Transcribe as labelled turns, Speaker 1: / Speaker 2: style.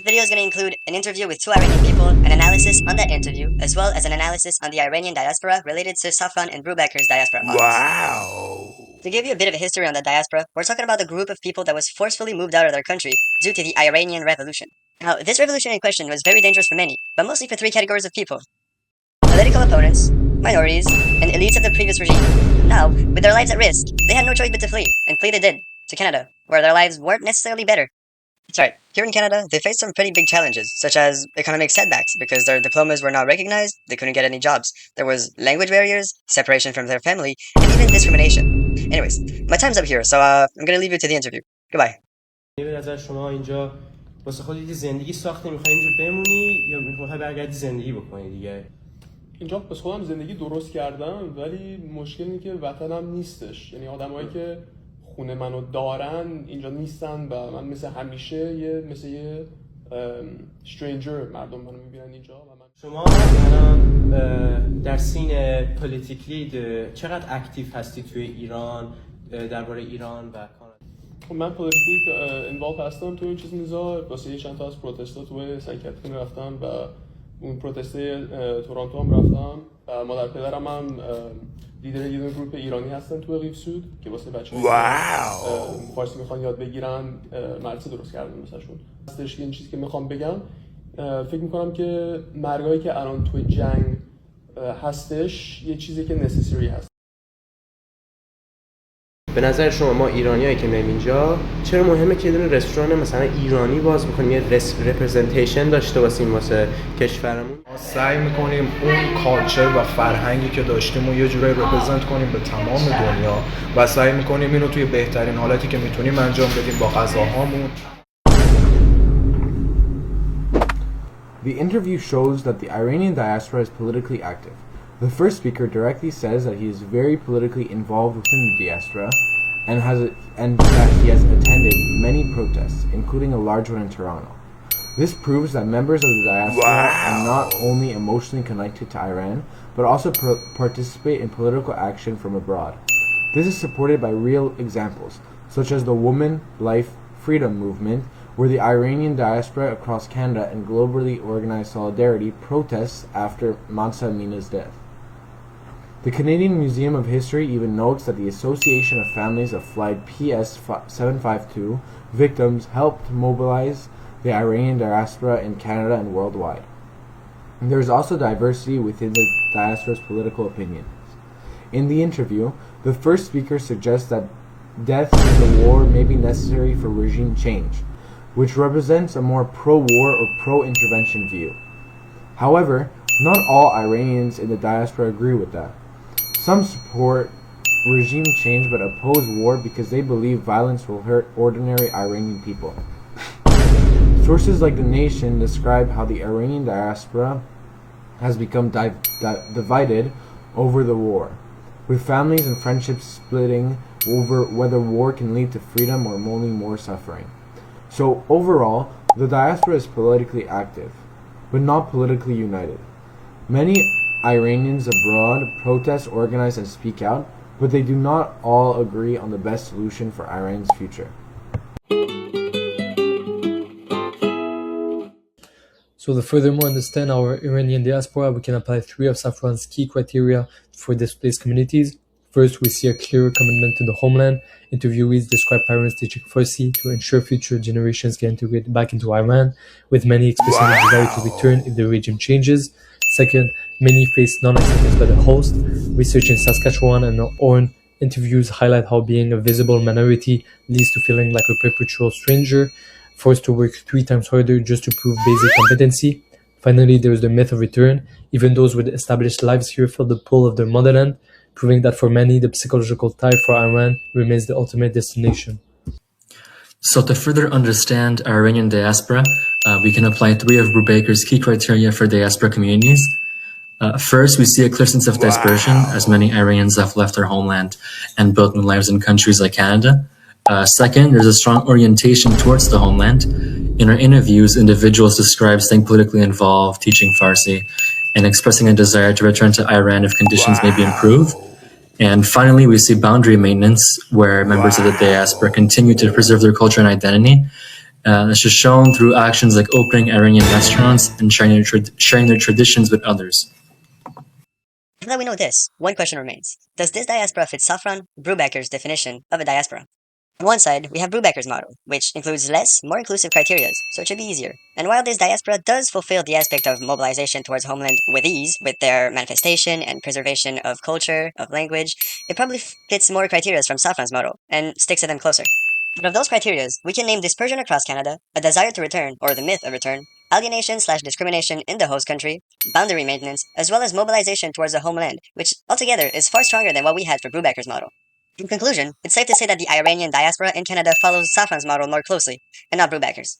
Speaker 1: video is going to include an interview with two Iranian people, an analysis on that interview, as well as an analysis on the Iranian diaspora related to Safran and Brubaker's diaspora models.
Speaker 2: Wow!
Speaker 1: To give you a bit of a history on the diaspora, we're talking about a group of people that was forcefully moved out of their country due to the Iranian Revolution. Now, this revolution in question was very dangerous for many, but mostly for three categories of people: political opponents, minorities, and elites of the previous regime. Now, with their lives at risk, they had no choice but to flee, and flee they did, to Canada, where their lives weren't necessarily better. That's right, here in Canada, they faced some pretty big challenges, such as economic setbacks, because their diplomas were not recognized, they couldn't get any jobs. There was language barriers, separation from their family, and even discrimination. Anyways, my time's up here, so I'm gonna leave you to the interview. Goodbye.
Speaker 3: به نظر شما اینجا واسه خودت زندگی ساختی، میخوای اینجا بمونی یا میخوای برگردی زندگی بکنی دیگه؟
Speaker 4: اینجا بس خودم زندگی درست کردم، ولی مشکل اینه که وطنم نیستش. یعنی آدمایی که خونه منو دارن اینجا نیستن و من مثل همیشه مثل یه استرنجر مردم منو میبینن اینجا. و من
Speaker 3: شما الان در سین پلیتیکلی چقدر اکتیو هستی توی ایران، درباره ایران و کانادا؟
Speaker 4: من پلیتیکلی اینوالو هستم تو این چیز میزا. واسه چند تا از پروتستا توی سن کاترین رفتم و اون پروتست تورنتو هم رفتم و مادر پدرم هم لیدر یه گروپ ایرانی هستن تو قیف سود که واسه بچه‌ها فارسی میخوان یاد بگیرن مدرسه درست کردن واسهشون. هستش این چیزی که میخوام بگم، فکر میکنم که مرگایی که الان توی جنگ هستش یه چیزی که نسسری هست.
Speaker 3: به نظر شما ما ایرانیایی که میایم اینجا چرا مهمه که یه دونه رستوران مثلا ایرانی باز بکنیم، یه رپرزنتیشن داشته باشیم واسه کشورمون؟
Speaker 2: سعی میکنیم اون کالچر و فرهنگی که داشتیم و یه جورایی رپرزنت کنیم به تمام دنیا و سعی میکنیم اینو توی بهترین حالتی که میتونیم انجام بدیم با غذاهامون.
Speaker 5: The interview shows that the Iranian diaspora is politically active. The first speaker directly says that he is very politically involved within the diaspora and that he has attended many protests, including a large one in Toronto. This proves that members of the diaspora are not only emotionally connected to Iran, but also participate in political action from abroad. This is supported by real examples, such as the Woman, Life, Freedom movement, where the Iranian diaspora across Canada and globally organized solidarity protests after Mahsa Amina's death. The Canadian Museum of History even notes that the Association of Families of Flight PS-752 victims helped mobilize the Iranian diaspora in Canada and worldwide. And there is also diversity within the diaspora's political opinions. In the interview, the first speaker suggests that deaths in the war may be necessary for regime change, which represents a more pro-war or pro-intervention view. However, not all Iranians in the diaspora agree with that. Some support regime change but oppose war because they believe violence will hurt ordinary Iranian people. Sources like The Nation describe how the Iranian diaspora has become divided over the war, with families and friendships splitting over whether war can lead to freedom or only more suffering. So overall, the diaspora is politically active, but not politically united. Many Iranians abroad protest, organize, and speak out, but they do not all agree on the best solution for Iran's future.
Speaker 6: So to furthermore understand our Iranian diaspora, we can apply 3 of Safran's key criteria for displaced communities. First, we see a clear commitment to the homeland. Interviewees describe parents teaching Farsi to ensure future generations get integrated back into Iran, with many expressing a desire to return if the regime changes. Second, many face non-acceptance by the host. Research in Saskatchewan and Oran interviews highlight how being a visible minority leads to feeling like a perpetual stranger, forced to work 3 times harder just to prove basic competency. Finally, there is the myth of return. Even those with established lives here feel the pull of their motherland, proving that for many, the psychological tie for Iran remains the ultimate destination.
Speaker 7: So to further understand Iranian diaspora, we can apply 3 of Brubaker's key criteria for diaspora communities. First, we see a clear sense of dispersion, as many Iranians have left their homeland and built new lives in countries like Canada. Second, there's a strong orientation towards the homeland. In our interviews, individuals describe staying politically involved, teaching Farsi, and expressing a desire to return to Iran if conditions may be improved. And finally, we see boundary maintenance, where members of the diaspora continue to preserve their culture and identity, This is shown through actions like opening Iranian restaurants and sharing their traditions with others.
Speaker 1: Now that we know this, one question remains. Does this diaspora fit Safran Brubaker's definition of a diaspora? On one side, we have Brubaker's model, which includes less, more inclusive criteria, so it should be easier. And while this diaspora does fulfill the aspect of mobilization towards homeland with ease, with their manifestation and preservation of culture, of language, it probably fits more criteria from Safran's model, and sticks to them closer. But of those criteria, we can name dispersion across Canada, a desire to return, or the myth of return, alienation/discrimination in the host country, boundary maintenance, as well as mobilization towards the homeland, which altogether is far stronger than what we had for Brubaker's model. In conclusion, it's safe to say that the Iranian diaspora in Canada follows Safran's model more closely, and not Brubaker's.